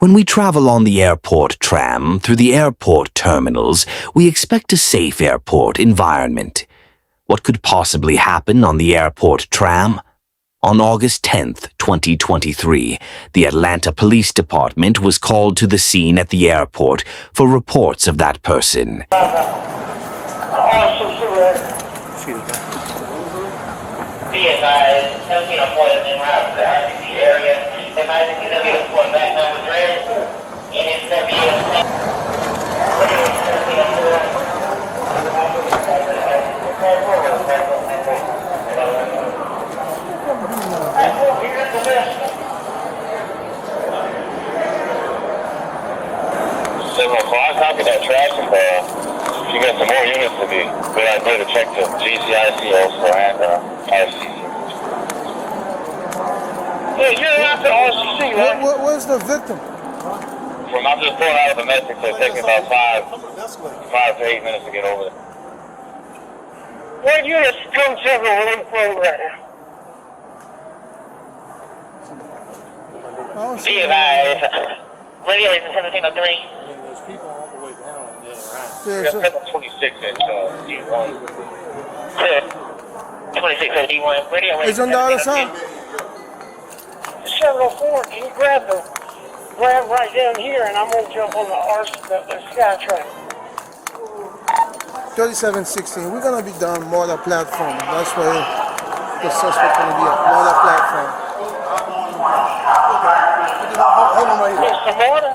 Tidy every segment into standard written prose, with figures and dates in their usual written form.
When we travel on the airport tram through the airport terminals, we expect a safe airport environment. What could possibly happen on the airport tram? On August 10th, 2023, the Atlanta Police Department was called to the scene at the airport for reports of that person. Copy that traffic. You got some more units to be good idea to check the GCIC also and RCC. Yeah, you're out to RCC, right? Where's the victim? From I'm just pulling out of the message, so it takes me about 5 to 8 minutes to get over there. What units come several room for right now? Be advised. Radio is 1703. Yeah, 26 at D1. 26 at D1. Radio it's on the other side. 704, can you grab right down here, and I'm gonna jump on the SkyTrain. 3716. We're gonna be down Mortar platform. That's where the suspect gonna be at. Mortar platform. Hold on right here. It's the Mortar?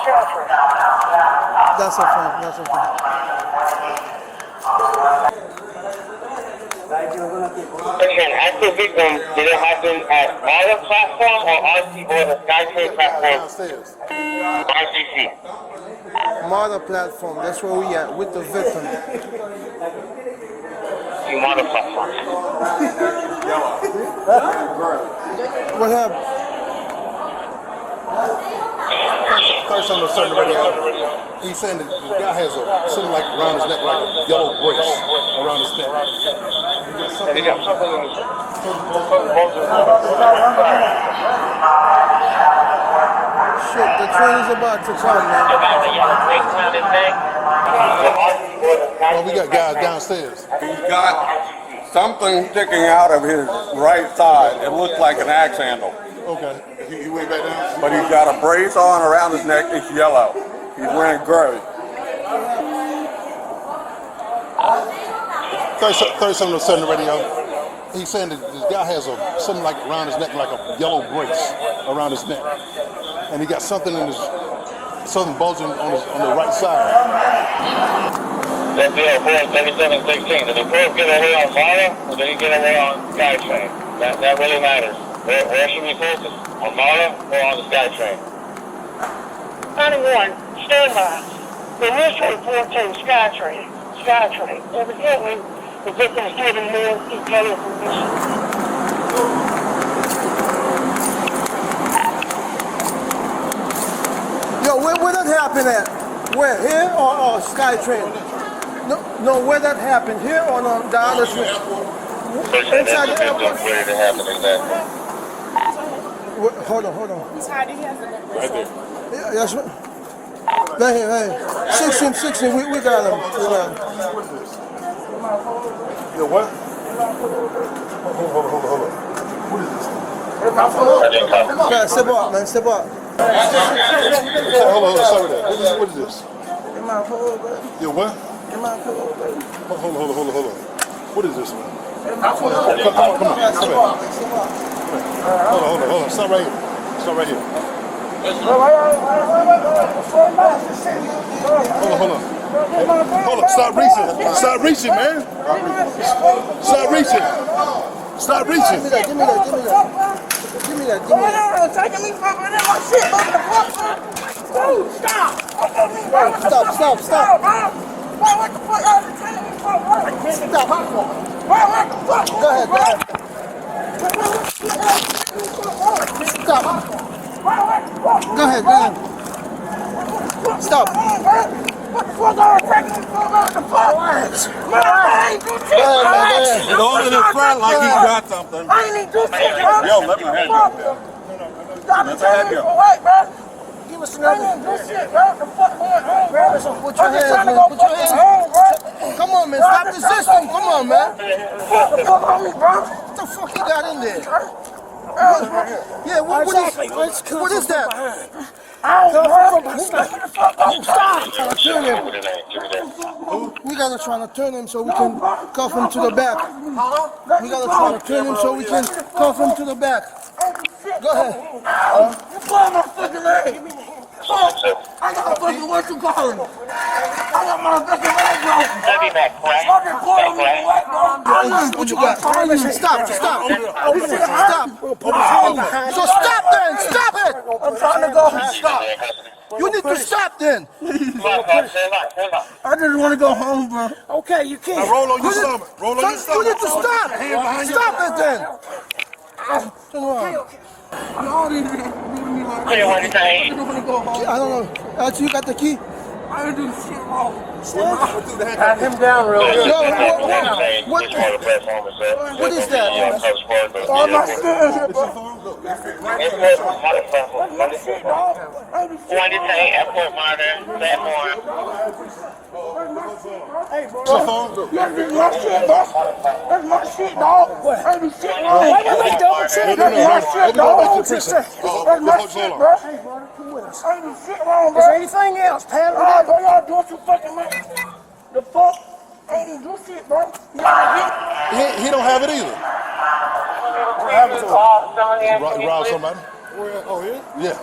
SkyTrain. That's a fact. That's a fact. An active victim, did it happen at Mortar platform or RC or the SkyTrain platform? RCC. Mortar platform. That's where we at with the victim. Mortar platform. What happened? First on the certain radio, he's saying that the guy has something like around his neck, like a yellow brace around his neck. He got something in his Shit, the train is about to come, man. Well, we got guys downstairs. He's got something sticking out of his right side. It looks like an axe handle. Okay. He went back down? But he's got a brace on around his neck. It's yellow. He's wearing gray. 37 on the radio. He's saying that this guy has something like around his neck, like a yellow brace around his neck. And he got something in his, something bulging on the right side. That's the airport 3716. Did the first get away on Mortar or did he get away on SkyTrain? That really matters. Where should we focus? On Mortar or on the SkyTrain? 91, stand by. The initial report to SkyTrain. Evidently, the victim is giving more detailed information. Yo, where that happened at? Where? Here or SkyTrain? No, where that happened? Here or no, the other train? Inside the airport? Where did it happen exactly? Hold on. He's hiding. He has a necklace. Yeah, that's right. Right here. 16, we got him. Yo, what? Hold on. What is this? Okay, step up, man. Step up. Hold on, stop with that. What is this? In my hood, baby. Yo, what? In my hood, baby. Hold on. What is this, man? Come on. Step up. Hold on. Stop right here. Hold on. Stop reaching, man. Stop reaching. Give me that. Taking me from my shit, motherfucker. Stop. What the fuck are you taking me from? Stop. What the fuck? Go ahead. Stop. Go ahead. Stop. What the fuck are you taking me from? What the fuck? Man, I ain't do shit. Go ahead. He's holding his front like he's got something. I ain't do shit. Yo, let me handle it. Stop Let's telling have me you. for what, bro? Give us I another. ain't this shit, bro. The fuck going home, bro? Put your I'm just hands, trying to man. go Put your fucking hands. home, bro. Come on, man. Bro, Stop I'm the just trying to system. go Come home, on, man. What the fuck on me, bro? What the fuck he got in there? What? Yeah, what Exactly. is? Let's What is that? I don't know. Stop. Trying to turn him. We gotta try to turn him so we can cuff him to the back. We gotta try to turn him so we can cuff him to the back. Go ahead. You pull my fucking leg. I got a fucking, what you calling it? I got my fucking leg broken. Heavy back, right? Fucking pull me, what, bro? What you got? Stop. Stop. So stop then. Stop it. I'm trying to go. Stop. You need to stop then. I just want to go home, bro. Okay, you can't. Roll on your stomach. Roll on your So you need to stop. Stop it then. Turn around. No, they didn't do me like Hey, what do you say? I want to go home. I don't know. Actually, you got the key? I didn't do shit wrong. Pat him down real good. No, what is that? Oh, my shit. What do you say? Airport monitor, platform. Hey, bro. That's my shit, bro. That's my shit, dog. Ain't no shit wrong. Wait, double check. That's my shit, dog. That's my shit, bro. Hey, brother, come with us. Ain't no shit wrong, bro. Is there anything else, Pat? Alright, bro, y'all doing too fucking much. The fuck? Ain't even do shit, bro. He don't have it either. What happened to him? Robbed somebody? Oh, yeah? Yeah.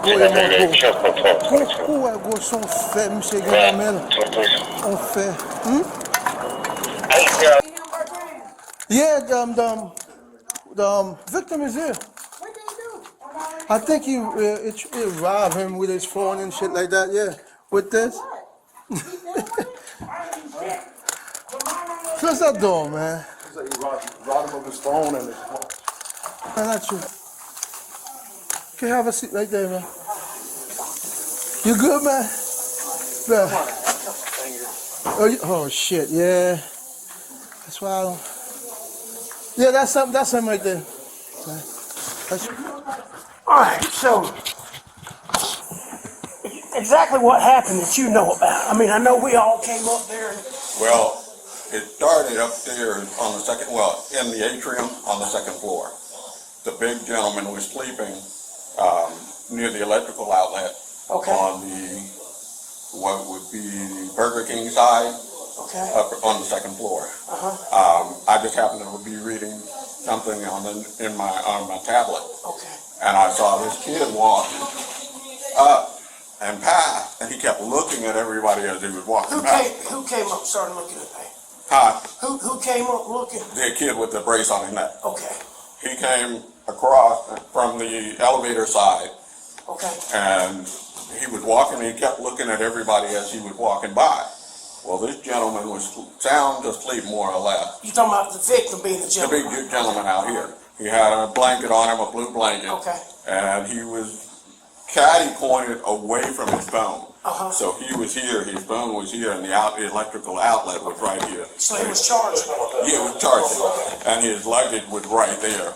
Où est gros son fait, monsieur Gamel? On fait. Yeah, the victim is here. What they do? I think it robbed him with his phone and shit like that. Yeah, with this. Close that door, man. He robbed him of his phone and his Man, that's you. Okay, have a seat right there, man. You good, man? Man. Oh shit, yeah. That's why I don't. Yeah, that's something right there. That's... All right, so exactly what happened that you know about? I mean, I know we all came up there. Well, it started upstairs on the second, in the atrium on the second floor. The big gentleman was sleeping near the electrical outlet on the, what would be the Burger King side, up on the second floor. I just happened to be reading something on my tablet. And I saw this kid walk up and past, and he kept looking at everybody as he was walking past. Who came up and started looking at me? Huh? Who came up looking? The kid with the brace on his neck. Okay. He came across from the elevator side, and he was walking, and he kept looking at everybody as he was walking by. Well, this gentleman was sound asleep, more or less. You talking about the victim being the gentleman? The big gentleman out here. He had a blanket on him, a blue blanket, and he was caddy pointed away from his phone. So he was here, his phone was here, and the electrical outlet was right here. So he was charging? Yeah, he was charging, and his luggage was right there.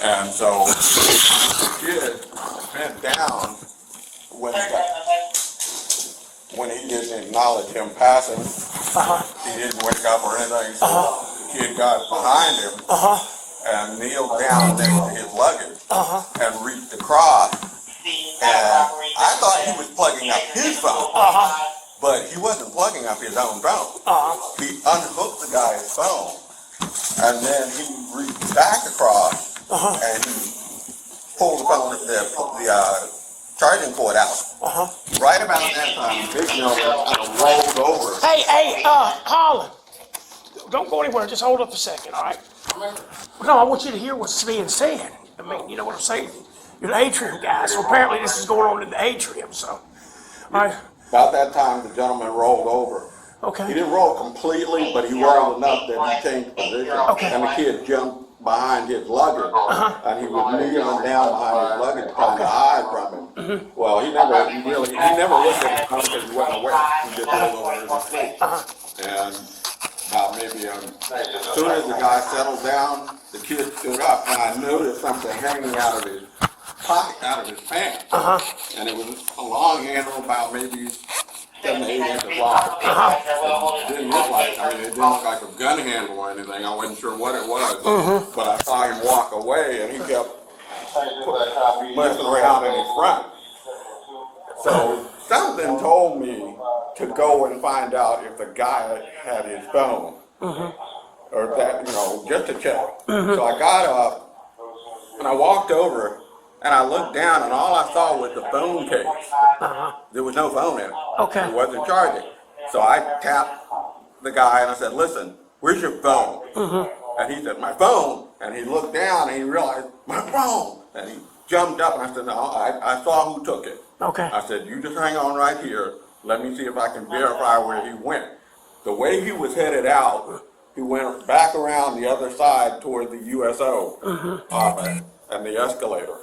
And so the kid bent down when he didn't acknowledge him passing. He didn't wake up or anything. So the kid got behind him and kneeled down next to his luggage and reached across. And I thought he was plugging up his phone, but he wasn't plugging up his own phone. He unhooked the guy's phone, and then he reached back across and he pulled the charging cord out. Right about that time, Big Gentleman rolled over. Hey, Holland, don't go anywhere. Just hold up a second, all right? No, I want you to hear what's being said. I mean, you know what I'm saying? You're the atrium guy, so apparently this is going on in the atrium, so. All right. About that time, the gentleman rolled over. He didn't roll completely, but he rolled enough that he changed position. And the kid jumped behind his luggage, and he was kneeling down behind his luggage, trying to hide from him. Well, he never looked at his because he went away. He just rolled over in his seat. And about maybe as soon as the guy settled down, the kid stood up, and I noticed something hanging out of his pocket, out of his pants. And it was a long handle, about maybe 7 to 8 inches long. It didn't look like, I mean, it didn't look like a gun handle or anything. I wasn't sure what it was. But I saw him walk away, and he kept messing around in his front. So something told me to go and find out if the guy had his phone. Or that, you know, just to check. So I got up, and I walked over, and I looked down, and all I saw was the phone case. There was no phone in it. Okay. It wasn't charging. So I tapped the guy, and I said, listen, where's your phone? And he said, my phone? And he looked down, and he realized, my phone! And he jumped up, and I said, no, I saw who took it. Okay. I said, you just hang on right here. Let me see if I can verify where he went. The way he was headed out, he went back around the other side toward the USO and the escalator.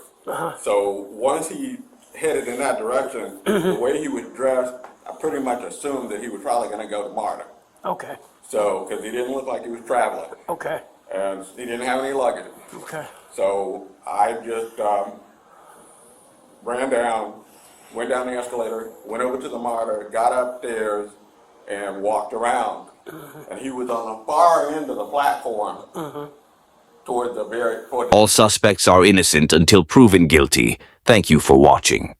So once he headed in that direction, the way he was dressed, I pretty much assumed that he was probably going to go to MARTA. Okay. So, because he didn't look like he was traveling. Okay. And he didn't have any luggage. Okay. So I just ran down, went down the escalator, went over to the MARTA, got upstairs, and walked around. And he was on the far end of the platform toward the very... All suspects are innocent until proven guilty. Thank you for watching.